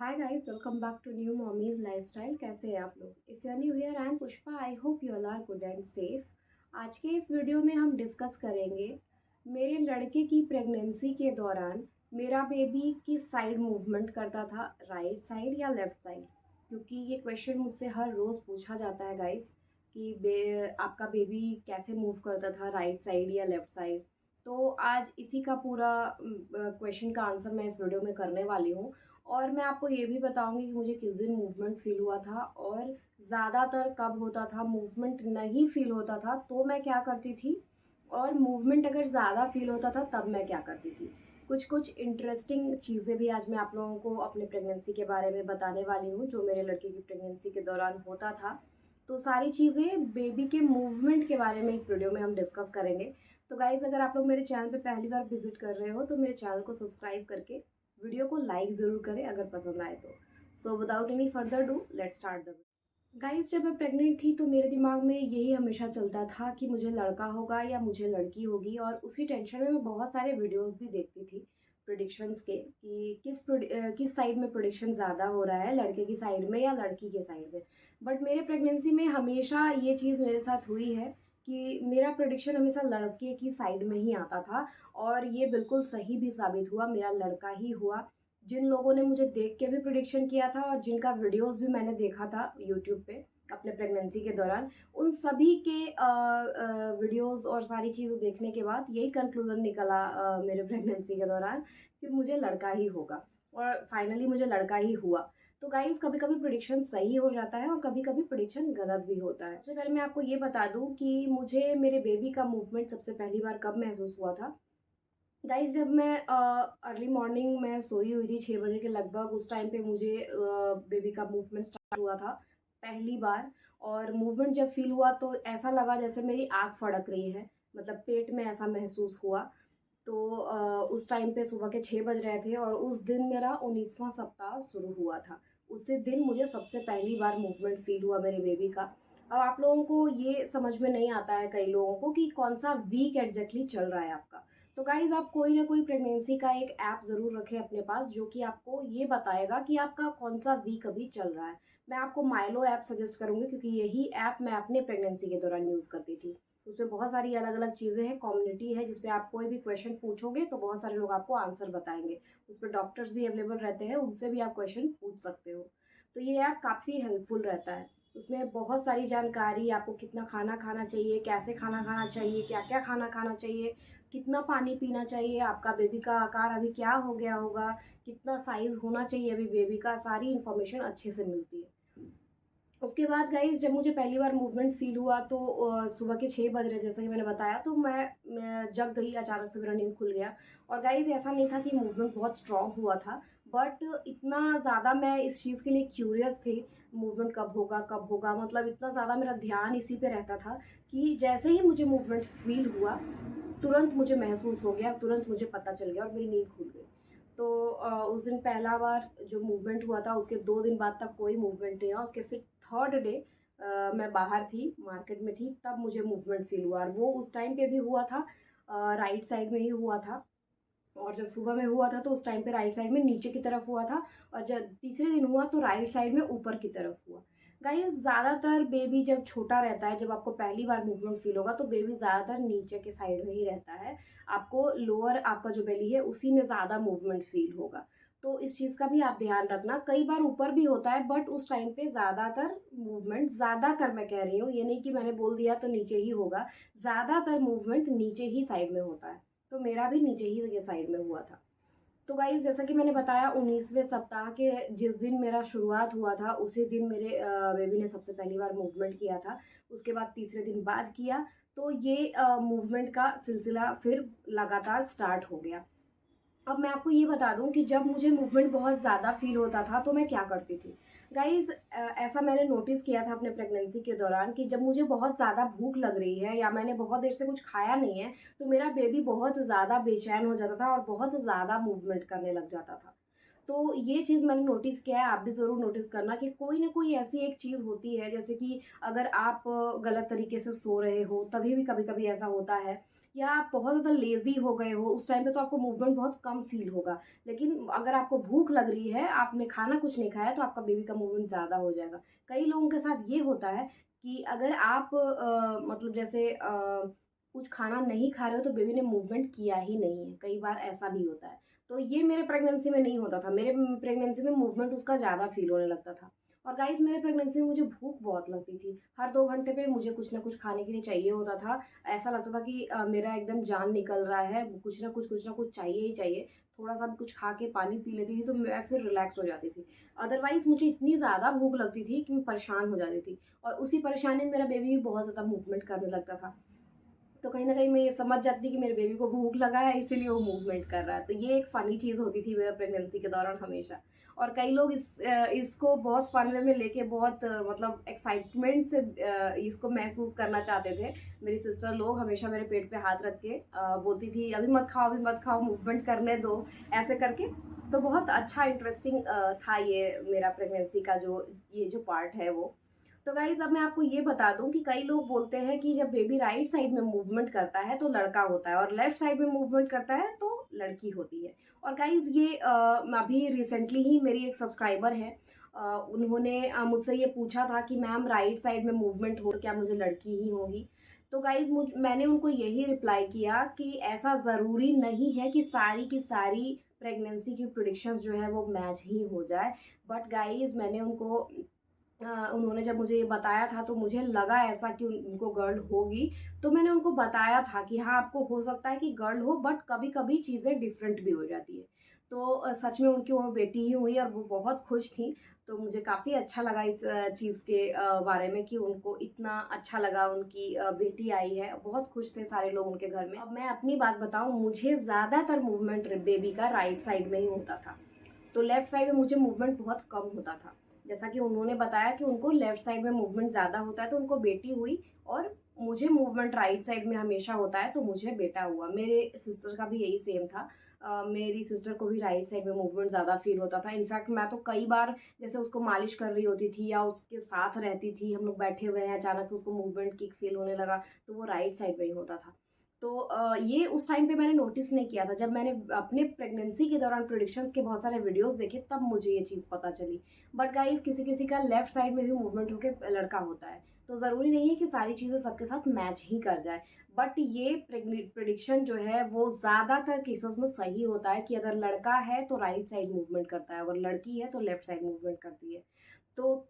Hi guys, welcome back to new mommies lifestyle. कैसे हैं आप लोग? If you are new here, I am Pushpa. I hope you all are good and safe. आज के इस video में हम डिस्कस करेंगे मेरे लड़के की प्रेगनेंसी के दौरान मेरा बेबी किस साइड मूवमेंट करता था, राइट साइड या लेफ्ट साइड। क्योंकि ये क्वेश्चन मुझसे हर रोज़ पूछा जाता है गाइस कि आपका बेबी कैसे मूव करता था, राइट साइड या लेफ्ट साइड। तो आज इसी का पूरा क्वेश्चन का आंसर मैं इस वीडियो में करने वाली हूँ। और मैं आपको ये भी बताऊंगी कि मुझे किस दिन मूवमेंट फील हुआ था और ज़्यादातर कब होता था। मूवमेंट नहीं फील होता था तो मैं क्या करती थी, और मूवमेंट अगर ज़्यादा फील होता था तब मैं क्या करती थी। कुछ कुछ इंटरेस्टिंग चीज़ें भी आज मैं आप लोगों को अपने प्रेगनेंसी के बारे में बताने वाली हूँ, जो मेरे लड़के की प्रेगनेंसी के दौरान होता था। तो सारी चीज़ें बेबी के मूवमेंट के बारे में इस वीडियो में हम डिस्कस करेंगे। तो गाइज़, अगर आप लोग मेरे चैनल पे पहली बार विजिट कर रहे हो तो मेरे चैनल को सब्सक्राइब करके वीडियो को लाइक ज़रूर करें अगर पसंद आए तो। So without any further do, let's start the. Guys, जब मैं प्रेग्नेंट थी तो मेरे दिमाग में यही हमेशा चलता था कि मुझे लड़का होगा या मुझे लड़की होगी, और उसी टेंशन में मैं बहुत सारे वीडियोस भी देखती थी प्रिडिक्शंस के कि किस साइड में प्रिडिक्शन ज़्यादा हो रहा है, लड़के की साइड में या लड़की के साइड में। बट मेरे प्रेगनेंसी में हमेशा ये चीज़ मेरे साथ हुई है कि मेरा प्रिडिक्शन हमेशा लड़के की साइड में ही आता था, और ये बिल्कुल सही भी साबित हुआ, मेरा लड़का ही हुआ। जिन लोगों ने मुझे देख के भी प्रिडिक्शन किया था और जिनका वीडियोस भी मैंने देखा था यूट्यूब पे अपने प्रेगनेंसी के दौरान, उन सभी के वीडियोस और सारी चीज़ें देखने के बाद यही कंक्लूजन निकला मेरे प्रेगनेंसी के दौरान कि मुझे लड़का ही होगा, और फाइनली मुझे लड़का ही हुआ। तो गाइज, कभी कभी प्रिडिक्शन सही हो जाता है और कभी कभी प्रिडिक्शन गलत भी होता है। सबसे पहले मैं आपको ये बता दूं कि मुझे मेरे बेबी का मूवमेंट सबसे पहली बार कब महसूस हुआ था। गाइस, जब मैं अर्ली मॉर्निंग में सोई हुई थी 6 बजे के लगभग, उस टाइम पे मुझे बेबी का मूवमेंट स्टार्ट हुआ था पहली बार। और मूवमेंट जब फील हुआ तो ऐसा लगा जैसे मेरी आँख फड़क रही है, मतलब पेट में ऐसा महसूस हुआ। तो उस टाइम पे सुबह के 6 बज रहे थे और उस दिन मेरा 19वां सप्ताह शुरू हुआ था। उसी दिन मुझे सबसे पहली बार मूवमेंट फील हुआ मेरे बेबी का। अब आप लोगों को ये समझ में नहीं आता है कई लोगों को कि कौन सा वीक एग्जैक्टली चल रहा है आपका। तो गाइज, आप कोई ना कोई प्रेगनेंसी का एक ऐप ज़रूर रखें अपने पास जो कि आपको ये बताएगा कि आपका कौन सा वीक अभी चल रहा है। मैं आपको माइलो ऐप सजेस्ट करूंगी क्योंकि यही ऐप मैं अपने प्रेगनेंसी के दौरान यूज़ करती थी। उसमें बहुत सारी अलग अलग चीज़ें हैं, कम्युनिटी है जिसपे आप कोई भी क्वेश्चन पूछोगे तो बहुत सारे लोग आपको आंसर बताएंगे। उस पर डॉक्टर्स भी अवेलेबल रहते हैं, उनसे भी आप क्वेश्चन पूछ सकते हो। तो ये ऐप काफ़ी हेल्पफुल रहता है। उसमें बहुत सारी जानकारी, आपको कितना खाना खाना चाहिए, कैसे खाना खाना चाहिए, क्या क्या खाना खाना चाहिए, कितना पानी पीना चाहिए, आपका बेबी का आकार अभी क्या हो गया होगा, कितना साइज होना चाहिए अभी बेबी का, सारी इन्फॉर्मेशन अच्छे से मिलती है। उसके बाद गाइज, जब मुझे पहली बार मूवमेंट फील हुआ तो सुबह के 6 बज रहे, जैसा कि मैंने बताया, तो मैं जग गई, अचानक से मेरा नींद खुल गया। और गाइज, ऐसा नहीं था कि मूवमेंट बहुत स्ट्रांग हुआ था, बट इतना ज़्यादा मैं इस चीज़ के लिए क्यूरियस थी, मूवमेंट कब होगा कब होगा, मतलब इतना ज़्यादा मेरा ध्यान इसी पे रहता था कि जैसे ही मुझे मूवमेंट फील हुआ तुरंत मुझे महसूस हो गया, तुरंत मुझे पता चल गया और मेरी नींद खुल गई। तो उस दिन पहला बार जो मूवमेंट हुआ था उसके 2 दिन बाद तक कोई मूवमेंट नहीं हुआ। उसके फिर थर्ड डे मैं बाहर थी, मार्केट में थी, तब मुझे मूवमेंट फील हुआ, और वो उस टाइम पे भी हुआ था राइट साइड में ही हुआ था। और जब सुबह में हुआ था तो उस टाइम पे राइट साइड में नीचे की तरफ हुआ था, और जब तीसरे दिन हुआ तो राइट साइड में ऊपर की तरफ हुआ। गाइस, ज़्यादातर बेबी जब छोटा रहता है, जब आपको पहली बार मूवमेंट फील होगा तो बेबी ज़्यादातर नीचे के साइड में ही रहता है। आपको लोअर, आपका जो बेली है उसी में ज़्यादा मूवमेंट फील होगा। तो इस चीज़ का भी आप ध्यान रखना। कई बार ऊपर भी होता है, बट उस टाइम पे ज़्यादातर मूवमेंट, ज़्यादातर मैं कह रही हूँ, ये नहीं कि मैंने बोल दिया तो नीचे ही होगा, ज़्यादातर मूवमेंट नीचे ही साइड में होता है। तो मेरा भी नीचे ही ये साइड में हुआ था। तो गाइज, जैसा कि मैंने बताया, 19वें सप्ताह के जिस दिन मेरा शुरुआत हुआ था उसी दिन मेरे बेबी ने सबसे पहली बार मूवमेंट किया था। उसके बाद तीसरे दिन बाद किया। तो ये मूवमेंट का सिलसिला फिर लगातार स्टार्ट हो गया। अब मैं आपको ये बता दूं कि जब मुझे मूवमेंट बहुत ज़्यादा फील होता था तो मैं क्या करती थी। गाइज, ऐसा मैंने नोटिस किया था अपने प्रेगनेंसी के दौरान कि जब मुझे बहुत ज़्यादा भूख लग रही है या मैंने बहुत देर से कुछ खाया नहीं है तो मेरा बेबी बहुत ज़्यादा बेचैन हो जाता था और बहुत ज़्यादा मूवमेंट करने लग जाता था। तो ये चीज़ मैंने नोटिस किया है, आप भी ज़रूर नोटिस करना कि कोई ना कोई ऐसी एक चीज़ होती है, जैसे कि अगर आप गलत तरीके से सो रहे हो तभी भी कभी कभी ऐसा होता है, या आप बहुत ज़्यादा लेज़ी हो गए हो, उस टाइम पे तो आपको मूवमेंट बहुत कम फ़ील होगा। लेकिन अगर आपको भूख लग रही है, आपने खाना कुछ नहीं खाया, तो आपका बेबी का मूवमेंट ज़्यादा हो जाएगा। कई लोगों के साथ ये होता है कि अगर आप मतलब जैसे कुछ खाना नहीं खा रहे हो तो बेबी ने मूवमेंट किया ही नहीं है, कई बार ऐसा भी होता है। तो ये मेरे प्रेगनेंसी में नहीं होता था, मेरे प्रेगनेंसी में मूवमेंट उसका ज़्यादा फ़ील होने लगता था। और गाइस मेरे प्रेगनेंसी में मुझे भूख बहुत लगती थी, हर 2 घंटे पे मुझे कुछ ना कुछ खाने के लिए चाहिए होता था। ऐसा लगता था कि मेरा एकदम जान निकल रहा है, कुछ ना कुछ चाहिए ही चाहिए। थोड़ा-सा भी कुछ खा के पानी पी लेती थी तो मैं फिर रिलैक्स हो जाती थी। अदरवाइज़ मुझे इतनी ज़्यादा भूख लगती थी कि मैं परेशान हो जाती थी, और उसी परेशानी में मेरा बेबी भी बहुत ज़्यादा मूवमेंट करने लगता था। तो कहीं न कहीं मैं ये समझ जाती थी कि मेरे बेबी को भूख लगा है, इसीलिए वो मूवमेंट कर रहा है। तो ये एक फ़नी चीज़ होती थी मेरे प्रेगनेंसी के दौरान हमेशा। और कई लोग इसको बहुत फ़न वे में लेके बहुत मतलब एक्साइटमेंट से इसको महसूस करना चाहते थे। मेरी सिस्टर लोग हमेशा मेरे पेट पे हाथ रख के बोलती थी, अभी मत खाओ, मूवमेंट करने दो, ऐसे करके। तो बहुत अच्छा इंटरेस्टिंग था ये मेरा प्रेगनेंसी का ये जो पार्ट है वो। तो गाइज़ अब मैं आपको ये बता दूँ कि कई लोग बोलते हैं कि जब बेबी राइट साइड में मूवमेंट करता है तो लड़का होता है, और लेफ्ट साइड में मूवमेंट करता है तो लड़की होती है। और गाइज़ ये अभी रिसेंटली ही मेरी एक सब्सक्राइबर है, उन्होंने मुझसे ये पूछा था कि मैम राइट साइड में मूवमेंट हो तो क्या मुझे लड़की ही होगी? तो गाइज़ मैंने उनको यही रिप्लाई किया कि ऐसा ज़रूरी नहीं है कि सारी की सारी प्रेगनेंसी की प्रेडिक्शंस जो है वो मैच ही हो जाए। बट गाइज़ मैंने उनको उन्होंने जब मुझे ये बताया था तो मुझे लगा ऐसा कि उनको गर्ल होगी। तो मैंने उनको बताया था कि हाँ, आपको हो सकता है कि गर्ल हो, बट कभी-कभी चीज़ें डिफरेंट भी हो जाती है। तो सच में उनकी वो बेटी ही हुई और वो बहुत खुश थीं। तो मुझे काफ़ी अच्छा लगा इस चीज़ के बारे में कि उनको इतना अच्छा लगा, उनकी बेटी आई है। बहुत खुश थे सारे लोग उनके घर में। अब मैं अपनी बात बताऊँ, मुझे ज़्यादातर मूवमेंट बेबी का राइट साइड में ही होता था। तो लेफ्ट साइड में मुझे मूवमेंट बहुत कम होता था। जैसा कि उन्होंने बताया कि उनको लेफ्ट साइड में मूवमेंट ज़्यादा होता है तो उनको बेटी हुई, और मुझे मूवमेंट राइट साइड में हमेशा होता है तो मुझे बेटा हुआ। मेरे सिस्टर का भी यही सेम था। मेरी सिस्टर को भी राइट साइड में मूवमेंट ज़्यादा फ़ील होता था। इनफैक्ट मैं तो कई बार जैसे उसको मालिश कर रही होती थी या उसके साथ रहती थी, हम लोग बैठे हुए हैं, अचानक से उसको मूवमेंट किक फ़ील होने लगा, तो वो राइट साइड में ही होता था। तो ये उस टाइम पे मैंने नोटिस नहीं किया था। जब मैंने अपने प्रेगनेंसी के दौरान प्रेडिक्शंस के बहुत सारे वीडियोस देखे तब मुझे ये चीज़ पता चली। बट गाइस किसी-किसी का लेफ्ट साइड में भी मूवमेंट होके लड़का होता है। तो ज़रूरी नहीं है कि सारी चीज़ें सबके साथ मैच ही कर जाए। बट ये प्रेडिक्शन जो है वो ज़्यादातर केसेस में सही होता है कि अगर लड़का है तो राइट साइड मूवमेंट करता है, अगर लड़की है तो लेफ्ट साइड मूवमेंट करती है। तो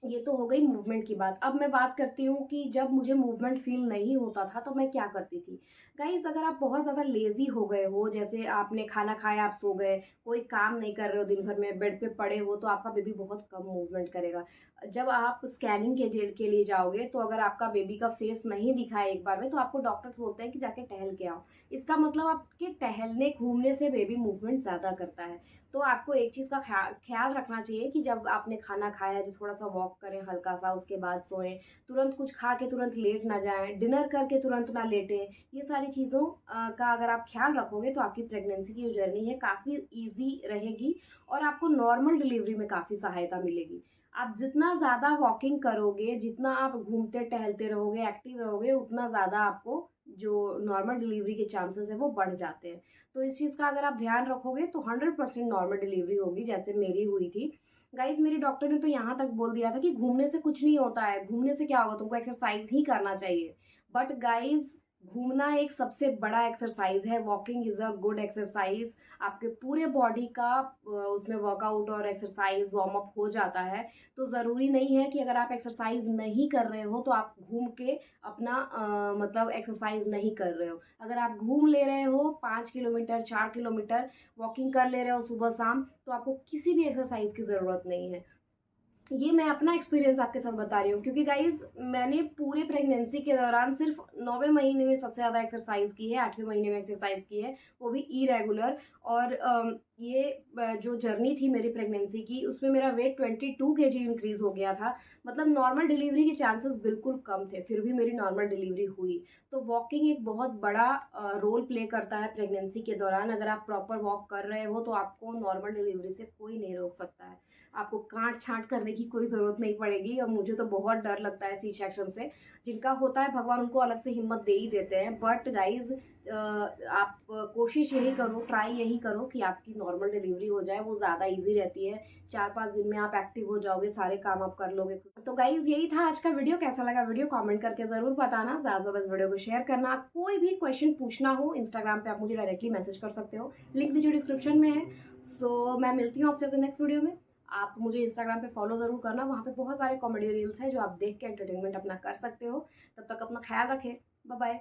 ये तो हो गई मूवमेंट की बात। अब मैं बात करती हूँ कि जब मुझे मूवमेंट फ़ील नहीं होता था तो मैं क्या करती थी। गाइज़ अगर आप बहुत ज़्यादा लेज़ी हो गए हो, जैसे आपने खाना खाया, आप सो गए, कोई काम नहीं कर रहे हो दिन भर में, बेड पे पड़े हो, तो आपका बेबी बहुत कम मूवमेंट करेगा। जब आप स्कैनिंग के लिए जाओगे तो अगर आपका बेबी का फेस नहीं दिखा है एक बार में तो आपको डॉक्टर्स बोलते हैं कि जाके टहल के आओ। इसका मतलब आपके टहलने, घूमने से बेबी मूवमेंट ज़्यादा करता है। तो आपको एक चीज़ का ख़्याल रखना चाहिए कि जब आपने खाना खाया है तो थोड़ा-सा वॉक करें हल्का-सा, उसके बाद सोएँ। तुरंत कुछ खा के तुरंत लेट ना जाएँ, डिनर करके तुरंत ना लेटें। ये सारी चीज़ों का अगर आप ख़्याल रखोगे तो आपकी प्रेगनेंसी की जो जर्नी है काफ़ी ईज़ी रहेगी, और आपको नॉर्मल डिलीवरी में काफ़ी सहायता मिलेगी। आप जितना ज़्यादा वॉकिंग करोगे, जितना आप घूमते-टहलते रहोगे, एक्टिव रहोगे, उतना ज़्यादा आपको जो नॉर्मल डिलीवरी के चांसेस हैं वो बढ़ जाते हैं। तो इस चीज़ का अगर आप ध्यान रखोगे तो 100% नॉर्मल डिलीवरी होगी, जैसे मेरी हुई थी। गाइज़ मेरी डॉक्टर ने तो यहाँ तक बोल दिया था कि घूमने से कुछ नहीं होता है, घूमने से क्या होगा, तुमको एक्सरसाइज़ ही करना चाहिए। बट गाइज़ घूमना एक सबसे बड़ा एक्सरसाइज़ है, walking is a good exercise. आपके पूरे बॉडी का उसमें वर्कआउट और एक्सरसाइज़ वार्म अप हो जाता है। तो ज़रूरी नहीं है कि अगर आप एक्सरसाइज़ नहीं कर रहे हो तो आप घूम के अपना मतलब एक्सरसाइज़ नहीं कर रहे हो। अगर आप घूम ले रहे हो 5 किलोमीटर, 4 किलोमीटर वॉकिंग कर ले रहे हो सुबह-शाम, तो आपको किसी भी एक्सरसाइज़ की ज़रूरत नहीं है। ये मैं अपना एक्सपीरियंस आपके साथ बता रही हूँ, क्योंकि गाइज़ मैंने पूरे प्रेगनेंसी के दौरान सिर्फ़ 9वें महीने में सबसे ज़्यादा एक्सरसाइज़ की है, 8वें महीने में एक्सरसाइज़ की है, वो भी इरेगुलर। और ये जो जर्नी थी मेरी प्रेगनेंसी की, उसमें मेरा वेट 22 केजी इंक्रीज़ हो गया था। मतलब नॉर्मल डिलीवरी के चांसेस बिल्कुल कम थे, फिर भी मेरी नॉर्मल डिलीवरी हुई। तो वॉकिंग एक बहुत बड़ा रोल प्ले करता है प्रेगनेंसी के दौरान। अगर आप प्रॉपर वॉक कर रहे हो तो आपको नॉर्मल डिलीवरी से कोई नहीं रोक सकता है। आपको काट-छाँट करने की कोई ज़रूरत नहीं पड़ेगी, और मुझे तो बहुत डर लगता है सी सेक्शन से। जिनका होता है भगवान उनको अलग से हिम्मत दे ही देते हैं, बट गाइज़ आप कोशिश यही करो, ट्राई यही करो कि आपकी नॉर्मल डिलीवरी हो जाए, वो ज़्यादा ईज़ी रहती है। 4-5 दिन में आप एक्टिव हो जाओगे, सारे काम आप कर लोगे। तो गाइज़ यही था आज का वीडियो। कैसा लगा वीडियो कमेंट करके ज़रूर बताना। ज़्यादा से ज़्यादा इस वीडियो को शेयर करना। कोई भी क्वेश्चन पूछना हो इंस्टाग्राम पे आप मुझे डायरेक्टली मैसेज कर सकते हो, लिंक नीचे डिस्क्रिप्शन में है। सो मैं मिलती हूँ आपसे अपने नेक्स्ट वीडियो में। आप मुझे इंस्टाग्राम पे फॉलो ज़रूर करना, वहाँ पे बहुत सारे कॉमेडी रील्स हैं जो आप देख के एंटरटेनमेंट अपना कर सकते हो। तब तक अपना ख्याल रखें। Bye bye.